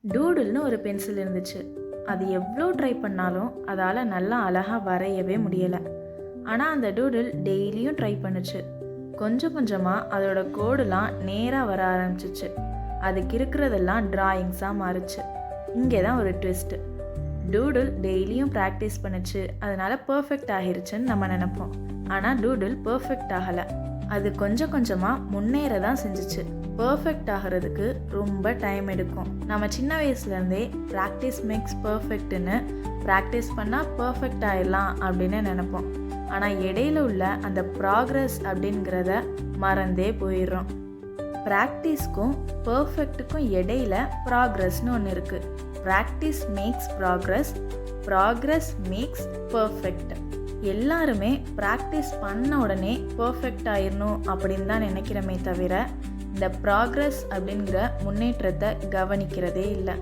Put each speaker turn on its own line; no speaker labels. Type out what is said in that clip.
டூடுல்னு ஒரு பென்சில் இருந்துச்சு. அது எவ்வளோ ட்ரை பண்ணாலும் அதால் நல்லா அழகாக வரையவே முடியலை. ஆனால் அந்த டூடுல் டெய்லியும் ட்ரை பண்ணுச்சு. கொஞ்சம் கொஞ்சமாக அதோட கோடுலாம் நேராக வர ஆரம்பிச்சிச்சு. அதுக்கு இருக்கிறதெல்லாம் டிராயிங்ஸாக மாறுச்சு. இங்கே தான் ஒரு ட்விஸ்ட்டு. டூடுல் டெய்லியும் ப்ராக்டிஸ் பண்ணுச்சு, அதனால் பர்ஃபெக்ட் ஆகிருச்சுன்னு நம்ம நினைப்போம். ஆனால் டூடுல் பர்ஃபெக்ட் ஆகலை. அது கொஞ்சம் கொஞ்சமாக முன்னேற தான் செஞ்சிச்சு. பர்ஃபெக்ட் ஆகிறதுக்கு ரொம்ப டைம் எடுக்கும். நம்ம சின்ன வயசுலேருந்தே ப்ராக்டிஸ் மேக்ஸ் பர்ஃபெக்ட்னு ப்ராக்டிஸ் பண்ணால் பர்ஃபெக்ட் ஆகிடலாம் அப்படின்னு நினைப்போம். ஆனால் இடையில உள்ள அந்த ப்ராக்ரஸ் அப்படிங்கிறத மறந்தே போயிடுறோம். ப்ராக்டிஸ்க்கும் பர்ஃபெக்ட்டுக்கும் இடையில ப்ராக்ரஸ்னு ஒன்று இருக்குது. Practice makes progress, progress maths perfect. எல்லாருமே ப்ராக்டிஸ் பண்ண உடனே பர்ஃபெக்ட் ஆயிடணும் அப்படின்னு தான் நினைக்கிறோமே தவிர இந்த ப்ராக்ரஸ் அப்படிங்கிற முன்னேற்றத்தை கவனிக்கிறதே இல்லை.